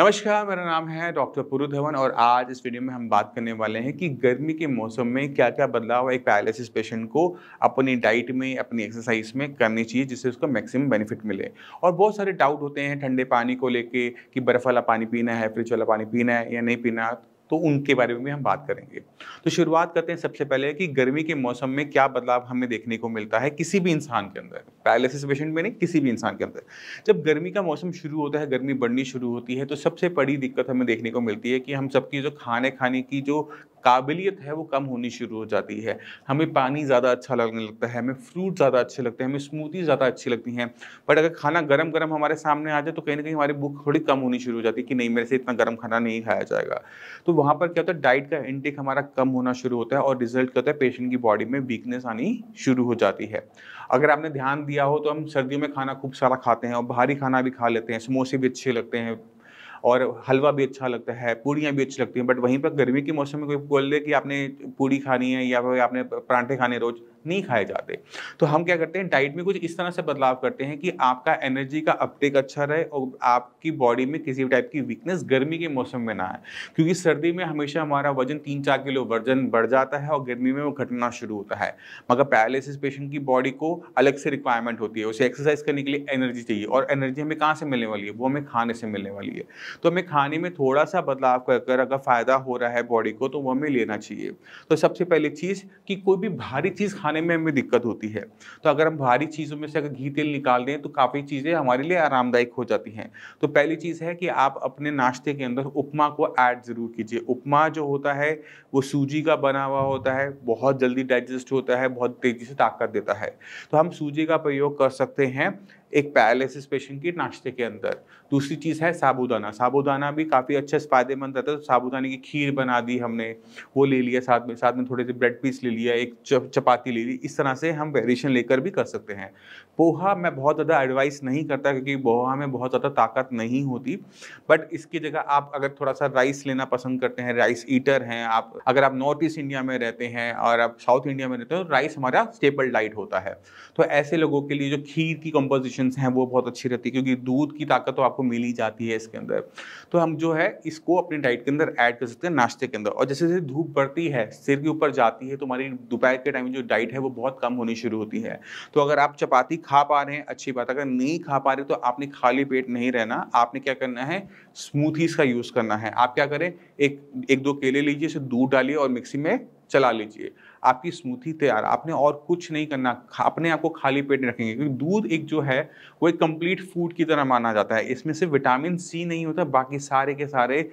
नमस्कार, मेरा नाम है डॉक्टर पुरु धवन और आज इस वीडियो में हम बात करने वाले हैं कि गर्मी के मौसम में क्या-क्या बदलाव एक पैरालिसिस पेशेंट को अपनी डाइट में, अपनी एक्सरसाइज में करनी चाहिए जिससे उसको मैक्सिमम बेनिफिट मिले। और बहुत सारे डाउट होते हैं ठंडे पानी को लेके कि बर्फ़ वाला पानी पीना है, फ्रिज वाला पानी पीना है या नहीं पीना, तो उनके बारे में भी हम बात करेंगे। तो शुरुआत करते हैं सबसे पहले कि गर्मी के मौसम में क्या बदलाव हमें देखने को मिलता है किसी भी इंसान के अंदर, पैरालिसिस पेशेंट में नहीं, किसी भी इंसान के अंदर। जब गर्मी का मौसम शुरू होता है, गर्मी बढ़नी शुरू होती है, तो सबसे बड़ी दिक्कत हमें देखने को मिलती है कि हम सबकी जो खाने की जो काबिलियत है, वो कम होनी शुरू हो जाती है। हमें पानी ज़्यादा अच्छा लगने लगता है, हमें फ्रूट ज़्यादा अच्छे लगते हैं, हमें स्मूदी ज़्यादा अच्छी लगती हैं। बट अगर खाना गरम-गरम हमारे सामने आ जाए, तो कहीं न कहीं हमारी भूख थोड़ी कम होनी शुरू हो जाती है कि नहीं, मेरे से इतना गरम खाना नहीं खाया जाएगा। तो वहाँ पर क्या होता है, डाइट का इंटेक हमारा कम होना शुरू होता है और रिज़ल्ट क्या होता है, पेशेंट की बॉडी में वीकनेस आनी शुरू हो जाती है। अगर आपने ध्यान दिया हो, तो हम सर्दियों में खाना खूब सारा खाते हैं और भारी खाना भी खा लेते हैं, समोसे भी अच्छे लगते हैं और हलवा भी अच्छा लगता है, पूड़ियाँ भी अच्छी लगती हैं। बट वहीं पर गर्मी के मौसम में कोई बोल दे कि आपने पूड़ी खानी है या फिर आपने पराठे खाने रोज़, नहीं खाए जाते। तो हम क्या करते हैं, डाइट में कुछ इस तरह से बदलाव करते हैं कि आपका एनर्जी का अपटेक अच्छा रहे और आपकी बॉडी में किसी भी टाइप की वीकनेस गर्मी के मौसम में ना आए। क्योंकि सर्दी में हमेशा हमारा वज़न 3-4 किलो वज़न बढ़ जाता है और गर्मी में वो घटना शुरू होता है। मगर पैरालिसिस पेशेंट की बॉडी को अलग से रिक्वायरमेंट होती है, उसे एक्सरसाइज करने के लिए एनर्जी चाहिए और एनर्जी हमें कहाँ से मिलने वाली है? वो हमें खाने से मिलने वाली है। तो हमें खाने में थोड़ा-सा बदलाव कर कर अगर फ़ायदा हो रहा है बॉडी को, तो वो हमें लेना चाहिए। तो सबसे पहली चीज़ कि कोई भी भारी चीज़ खाने में हमें दिक्कत होती है। तो अगर हम भारी चीज़ों में से अगर घी तेल निकाल दें, तो काफ़ी चीज़ें हमारे लिए आरामदायक हो जाती हैं। तो पहली चीज़ है कि आप अपने नाश्ते के अंदर उपमा को ऐड ज़रूर कीजिए। उपमा जो होता है, वो सूजी का बना हुआ होता है, बहुत जल्दी डाइजेस्ट होता है, बहुत तेज़ी से ताकत देता है। तो हम सूजी का प्रयोग कर सकते हैं एक पैरालिसिस पेशेंट के नाश्ते के अंदर। दूसरी चीज़ है साबूदाना। साबूदाना भी काफ़ी अच्छा फ़ायदेमंद रहता है, तो साबूदाने की खीर बना दी हमने, वो ले लिया साथ में थोड़े से ब्रेड पीस ले लिया, एक चपाती ले ली। इस तरह से हम वेरिएशन लेकर भी कर सकते हैं। पोहा मैं बहुत ज़्यादा एडवाइस नहीं करता क्योंकि पोहा में बहुत ज़्यादा ताकत नहीं होती। बट इसकी जगह आप अगर थोड़ा-सा राइस लेना पसंद करते हैं, राइस ईटर हैं आप, अगर आप नॉर्थ ईस्ट इंडिया में रहते हैं और आप साउथ इंडिया में रहते हो, तो राइस हमारा स्टेपल डाइट होता है। तो ऐसे लोगों के लिए जो खीर की कंपोज़िशंस हैं, वो बहुत अच्छी रहती है क्योंकि दूध की ताकत तो आपको मिल ही जाती है इसके अंदर। तो हम जो है इसको अपनी डाइट के अंदर ऐड कर सकते हैं नाश्ते के अंदर और जैसे-जैसे धूप बढ़ती है, सिर के ऊपर जाती है, तो हमारी दोपहर के टाइम जो डाइट है वो बहुत कम होनी शुरू होती है। तो अगर आप चपाती खा पा रहे हैं, अच्छी बात है, अगर नहीं खा पा रहे तो आपने खाली पेट नहीं रहना, आपने क्या करना है, स्मूथीज़ का यूज़ करना है। आप क्या करें, एक 1-2 केले लीजिए, इसमें दूध डालिए और मिक्सी में चला लीजिए। आपकी स्मूथी तैयार। आपने और कुछ नहीं करना, अपने आप को खाली पेट नहीं रखेंगे क्योंकि दूध एक जो है, वो एक कंप्लीट फूड की तरह माना जाता है। इसमें सिर्फ विटामिन सी नहीं होता, बाकी सारे के सारे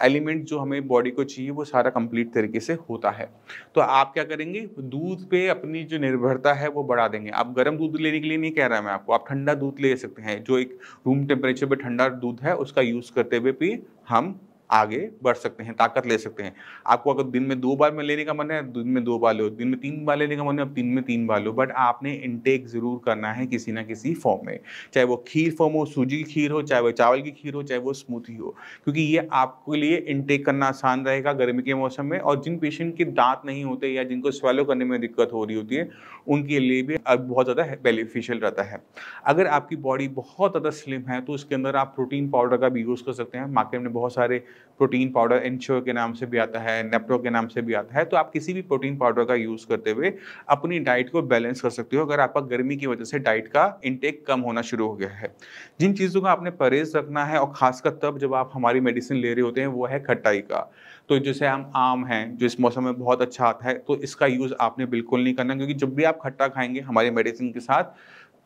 एलिमेंट जो हमें बॉडी को चाहिए, वो सारा कंप्लीट तरीके से होता है। तो आप क्या करेंगे, दूध पे अपनी जो निर्भरता है, वो बढ़ा देंगे। आप गर्म दूध लेने के लिए नहीं कह रहा मैं आपको, आप ठंडा दूध ले सकते हैं। जो एक रूम टेम्परेचर पे ठंडा दूध है, उसका यूज़ करते हुए भी हम आगे बढ़ सकते हैं, ताकत ले सकते हैं। आपको अगर दिन में 2 बार में लेने का मन है, दिन में 2 बार लो, दिन में 3 बार लेने का मन है, अब दिन में 3 बार लो, बट आपने इनटेक ज़रूर करना है किसी न किसी फॉर्म में। चाहे वो खीर फॉर्म हो, सूजी की खीर हो, चाहे वो चावल की खीर हो, चाहे वो स्मूथी हो, क्योंकि ये आपके लिए इनटेक करना आसान रहेगा गर्मी के मौसम में और जिन पेशेंट के दाँत नहीं होते या जिनको स्वेलो करने में दिक्कत हो रही होती है, उनके लिए भी बहुत ज़्यादा बेनिफिशियल रहता है। अगर आपकी बॉडी बहुत ज़्यादा स्लिम है, तो उसके अंदर आप प्रोटीन पाउडर का भी यूज़ कर सकते हैं। मार्केट में बहुत सारे प्रोटीन पाउडर एन्श्योर के नाम से भी आता है, नेप्रो के नाम से भी आता है, तो आप किसी भी प्रोटीन पाउडर का यूज़ करते हुए अपनी डाइट को बैलेंस कर सकते हो अगर आपका गर्मी की वजह से डाइट का इंटेक कम होना शुरू हो गया है। जिन चीज़ों का आपने परहेज़ रखना है और ख़ासकर तब जब आप हमारी मेडिसिन ले रहे होते हैं, वो है खटाई का। तो जैसे हम आम हैं, जो इस मौसम में बहुत अच्छा आता है, तो इसका यूज़ आपने बिल्कुल नहीं करना क्योंकि जब भी आप खट्टा खाएँगे हमारी मेडिसिन के साथ,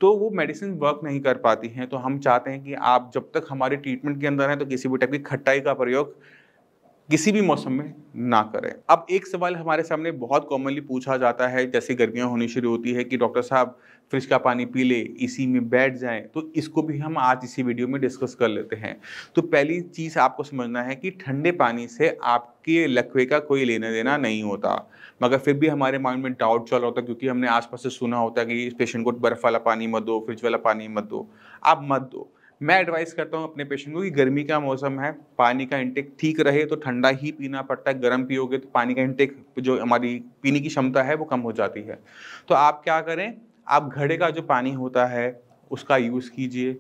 तो वो मेडिसिन वर्क नहीं कर पाती हैं। तो हम चाहते हैं कि आप जब तक हमारे ट्रीटमेंट के अंदर हैं, तो किसी भी टाइप की खटाई का प्रयोग किसी भी मौसम में ना करें। अब एक सवाल हमारे सामने बहुत कॉमनली पूछा जाता है, जैसे गर्मियाँ होनी शुरू होती है कि डॉक्टर साहब फ्रिज का पानी पी लें, एसी में बैठ जाएँ, तो इसको भी हम आज इसी वीडियो में डिस्कस कर लेते हैं। तो पहली चीज़ आपको समझना है कि ठंडे पानी से आपके लकवे का कोई लेना-देना नहीं होता। मगर फिर भी हमारे माइंड में डाउट चल रहा होता है क्योंकि हमने आस-पास से सुना होता है कि इस पेशेंट को बर्फ़ वाला पानी मत दो, फ्रिज वाला पानी मत दो। आप मत दो। मैं एडवाइस करता हूँ अपने पेशेंट को कि गर्मी का मौसम है, पानी का इंटेक ठीक रहे तो ठंडा ही पीना पड़ता है, गर्म पियोगे तो पानी का इंटेक जो हमारी पीने की क्षमता है वो कम हो जाती है। तो आप क्या करें, आप घड़े का जो पानी होता है उसका यूज़ कीजिए।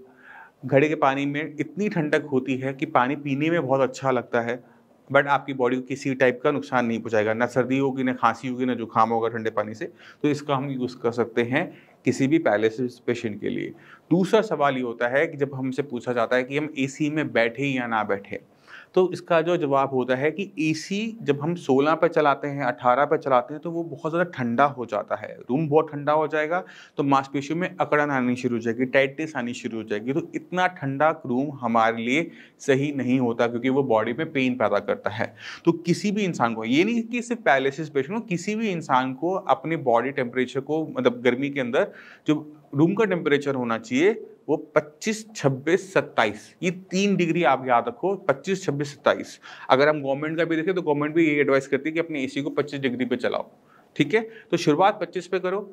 घड़े के पानी में इतनी ठंडक होती है कि पानी पीने में बहुत अच्छा लगता है, बट आपकी बॉडी को किसी टाइप का नुकसान नहीं पहुंचाएगा, ना सर्दी होगी, ना खांसी होगी, ना जुकाम होगा ठंडे पानी से। तो इसका हम यूज़ कर सकते हैं किसी भी पैरालिसिस पेशेंट के लिए। दूसरा सवाल ये होता है कि जब हमसे पूछा जाता है कि हम एसी में बैठे या ना बैठे, तो इसका जो जवाब होता है कि एसी जब हम 16 पे चलाते हैं, 18 पे चलाते हैं, तो वो बहुत ज़्यादा ठंडा हो जाता है, रूम बहुत ठंडा हो जाएगा, तो मांसपेशियों में अकड़न आनी शुरू हो जाएगी, टाइटनेस आनी शुरू हो जाएगी। तो इतना ठंडा रूम हमारे लिए सही नहीं होता, क्योंकि वो बॉडी में पेन पैदा करता है। तो किसी भी इंसान को, ये नहीं कि सिर्फ पैरालिसिस पेशेंट हो, किसी भी इंसान को अपने बॉडी टेम्परेचर को, मतलब गर्मी के अंदर जो रूम का टेम्परेचर होना चाहिए वो 25, 26, 27, ये 3 डिग्री आप याद रखो, 25, 26, 27। अगर हम गवर्नमेंट का भी देखें तो गवर्नमेंट भी यही एडवाइस करती है कि अपने एसी को 25 डिग्री पे चलाओ, ठीक है। तो शुरुआत 25 पे करो,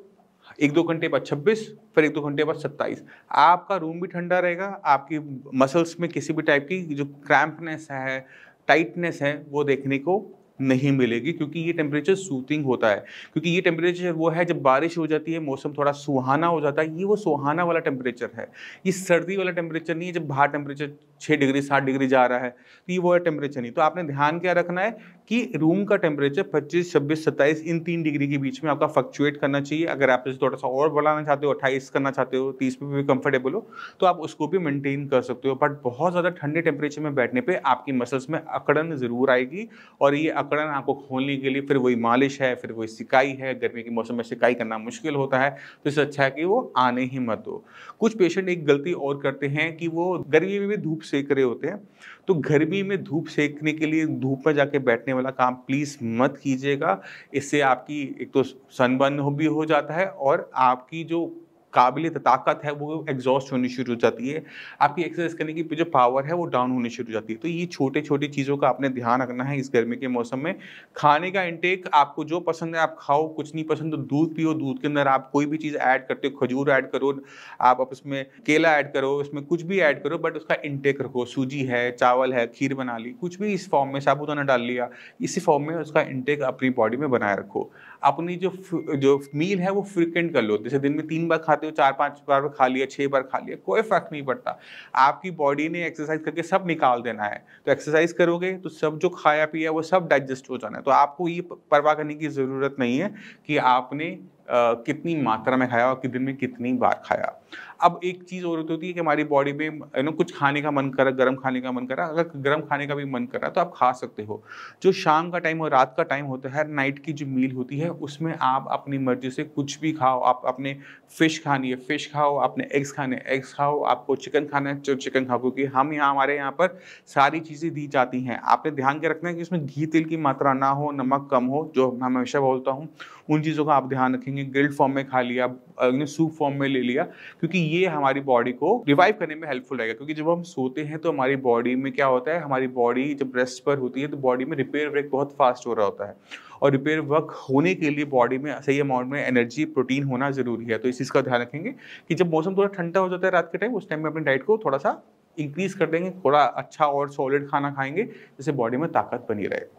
1-2 घंटे बाद 26, फिर 1-2 घंटे बाद 27। आपका रूम भी ठंडा रहेगा, आपकी मसल्स में किसी भी टाइप की जो क्रैम्पनेस है, टाइटनेस है, वो देखने को नहीं मिलेगी, क्योंकि ये टेम्परेचर सूथिंग होता है। क्योंकि ये टेम्परेचर वो है जब बारिश हो जाती है, मौसम थोड़ा सुहाना हो जाता है, ये वो सुहाना वाला टेम्परेचर है। ये सर्दी वाला टेम्परेचर नहीं है जब बाहर टेम्परेचर 6 डिग्री 7 डिग्री जा रहा है, तो ये वो टेम्परेचर नहीं। तो आपने ध्यान क्या रखना है कि रूम का टेम्परेचर 25, 26, 27 इन 3 डिग्री के बीच में आपका फ्लक्चुएट करना चाहिए। अगर आप इसे थोड़ा सा और बढ़ाना चाहते हो, 28 करना चाहते हो, 30 पे भी कंफर्टेबल हो, तो आप उसको भी मेंटेन कर सकते हो। बट बहुत ज़्यादा ठंडे टेम्परेचर में बैठने पे आपकी मसल्स में अकड़न ज़रूर आएगी, और ये अकड़न आपको खोलने के लिए फिर वही मालिश है, फिर वही सिकाई है। गर्मी के मौसम में सिकाई करना मुश्किल होता है, तो इससे अच्छा है कि वो आने ही मत दो। कुछ पेशेंट एक गलती और करते हैं कि वो गर्मी में भी धूप सेक रहे होते हैं, तो गर्मी में धूप सेकने के लिए धूप में जाके बैठने वाला काम प्लीज़ मत कीजिएगा। इससे आपकी एक तो सनबर्न भी हो जाता है, और आपकी जो काबिलियत ताकत है वो एग्जॉस्ट होनी शुरू हो जाती है। आपकी एक्सरसाइज करने की जो पावर है वो डाउन होनी शुरू हो जाती है। तो ये छोटे-छोटी चीज़ों का आपने ध्यान रखना है इस गर्मी के मौसम में। खाने का इंटेक आपको जो पसंद है आप खाओ, कुछ नहीं पसंद तो दूध पियो, दूध के अंदर आप कोई भी चीज़ ऐड करते हो, खजूर ऐड करो, आप उसमें केला ऐड करो, उसमें कुछ भी ऐड करो, बट उसका इंटेक रखो। सूजी है, चावल है, खीर बना ली, कुछ भी इस फॉर्म में, साबूदाना डाल लिया, इसी फॉर्म में उसका इंटेक अपनी बॉडी में बनाए रखो। अपनी जो मील है वो फ्रीक्वेंट कर लो, जैसे दिन में 3 बार खाते हो, 4-5 बार खा लिया, 6 बार खा लिया, कोई फ़र्क नहीं पड़ता। आपकी बॉडी ने एक्सरसाइज करके सब निकाल देना है, तो एक्सरसाइज करोगे तो सब जो खाया पिया वो सब डाइजेस्ट हो जाना है। तो आपको ये परवाह करने की ज़रूरत नहीं है कि आपने कितनी मात्रा में खाया और कि दिन में कितनी बार खाया। अब एक चीज़ और होती है कि हमारी बॉडी में कुछ खाने का मन करा, गर्म खाने का मन करा, अगर गर्म खाने का भी मन करा तो आप खा सकते हो। जो शाम का टाइम और रात का टाइम होता है, नाइट की जो मील होती है, उसमें आप अपनी मर्ज़ी से कुछ भी खाओ। आप अपने फ़िश खानी है फ़िश खाओ, आपने एग्स खाने एग्स खाओ, आपको चिकन खाना है तो चिकन खाओ, क्योंकि हमारे यहाँ पर सारी चीज़ें दी जाती हैं। आपने ध्यान क्या रखना है कि उसमें घी तेल की मात्रा ना हो, नमक कम हो, जो मैं हमेशा बोलता हूँ, उन चीज़ों का आप ध्यान रखेंगे। ग्रिल्ड फॉर्म में खा लिया, सूप फॉर्म में ले लिया, क्योंकि ये हमारी बॉडी को रिवाइव करने में हेल्पफुल रहेगा। क्योंकि जब हम सोते हैं तो हमारी बॉडी में क्या होता है, हमारी बॉडी जब रेस्ट पर होती है तो बॉडी में रिपेयर वर्क बहुत फास्ट हो रहा होता है, और रिपेयर वर्क होने के लिए बॉडी में सही अमाउंट में एनर्जी, प्रोटीन होना ज़रूरी है। तो इस चीज़ का ध्यान रखेंगे कि जब मौसम थोड़ा ठंडा हो जाता है रात के टाइम, उस टाइम में अपनी डाइट को थोड़ा सा इंक्रीज़ कर देंगे, थोड़ा अच्छा और सॉलिड खाना खाएँगे, जिससे बॉडी में ताकत बनी रहे।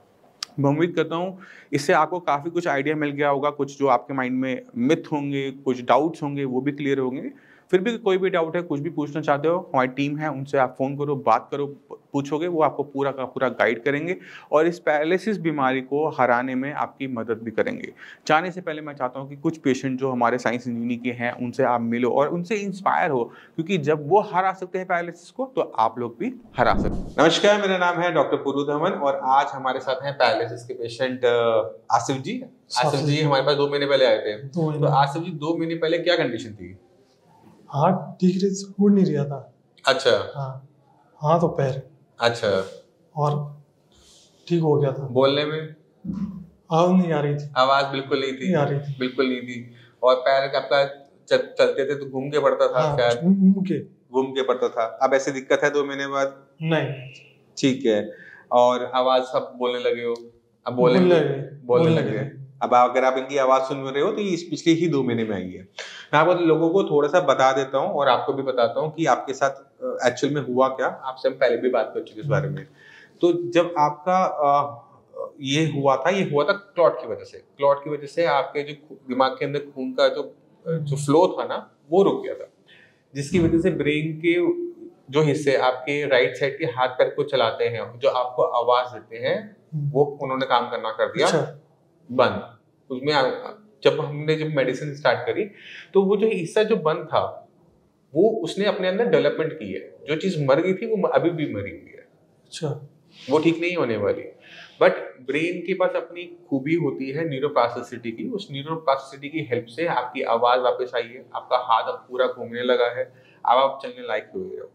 मैं उम्मीद करता हूँ इससे आपको काफ़ी कुछ आइडिया मिल गया होगा, कुछ जो आपके माइंड में मिथ होंगे, कुछ डाउट्स होंगे, वो भी क्लियर होंगे। फिर भी कोई भी डाउट है, कुछ भी पूछना चाहते हो, हमारी टीम है, उनसे आप फ़ोन करो, बात करो, पूछोगे, वो आपको पूरा का पूरा गाइड करेंगे और इस पैरालिसिस बीमारी को हराने में आपकी मदद भी करेंगे। जाने से पहले मैं चाहता हूँ कि कुछ पेशेंट जो हमारे साइंस इंजीनियरिंग के हैं, उनसे आप मिलो और उनसे इंस्पायर हो, क्योंकि जब वो हरा सकते हैं पैरालिसिस को, तो आप लोग भी हरा सकते हैं। नमस्कार, मेरा नाम है डॉक्टर पुरु धवन और आज हमारे साथ हैं पैरालिसिस के पेशेंट आसिफ जी। आसिफ जी हमारे पास 2 महीने पहले आए थे। तो आसिफ जी 2 महीने पहले क्या कंडीशन थी? हाथ ठीक से उड़ नहीं रहा था। अच्छा। हाँ, हाथ और पैर। अच्छा। और ठीक हो गया था। बोलने में आवाज नहीं आ रही थी। आवाज बिल्कुल नहीं थी। नहीं आ रही थी। बिल्कुल नहीं थी। और पैर आपका चलते थे तो घूम के पड़ता था। हाँ, शायद घूम के पड़ता था। अब ऐसी दिक्कत है 2 महीने बाद? नहीं। ठीक है। और आवाज सब बोलने लगे हो? अब बोलने लगे। अब अगर आप इनकी आवाज सुन रहे हो तो ये पिछले ही 2 महीने में आई है। मैं आपको लोगों को थोड़ा सा बता देता हूँ और आपको भी बताता हूँ कि आपके साथ एक्चुअल में हुआ क्या। आपसे हम पहले भी बात कर चुके इस बारे में। तो जब आपका ये हुआ था क्लॉट की वजह से आपके जो दिमाग के अंदर खून का जो फ्लो था ना, वो रुक गया था, जिसकी वजह से ब्रेन के जो हिस्से आपके राइट साइड के हाथ पैर को चलाते हैं, जो आपको आवाज देते हैं, वो उन्होंने काम करना कर दिया बंद। उसमें जब मेडिसिन स्टार्ट करी तो वो जो हिस्सा जो बंद था वो उसने अपने अंदर डेवलपमेंट की है। जो चीज मर गई थी वो अभी भी मरी हुई है। अच्छा, वो ठीक नहीं होने वाली। बट ब्रेन के पास अपनी खूबी होती है न्यूरोप्लास्टिसिटी की। उस न्यूरोप्लास्टिसिटी की हेल्प से आपकी आवाज वापस आई है, आपका हाथ अब पूरा घूमने लगा है, अब आप चलने लायक हुए हो।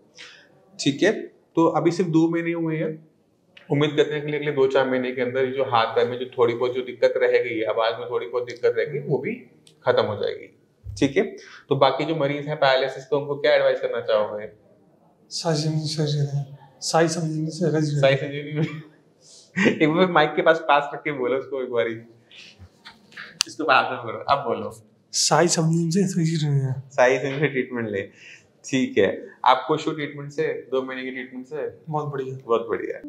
ठीक है, तो अभी सिर्फ 2 महीने हुए हैं। उम्मीद करते हैं कि अगले 2-4 महीने के अंदर जो हाथ पैर में जो थोड़ी बहुत जो दिक्कत रह गई है, आवाज में थोड़ी बहुत दिक्कत रह गई, वो भी खत्म हो जाएगी। ठीक है, तो बाकी जो मरीज हैं पैरालिसिस को, उनको क्या एडवाइस करना चाहोगे? साई सर्जरी एक बार माइक के पास रख के बोलो उसको एक बारी, इसको पास में करो, अब बोलो। साई सर्जरी ट्रीटमेंट ले। ठीक है, आप खुश हो ट्रीटमेंट से? 2 महीने की ट्रीटमेंट से? बहुत बढ़िया। बहुत बढ़िया।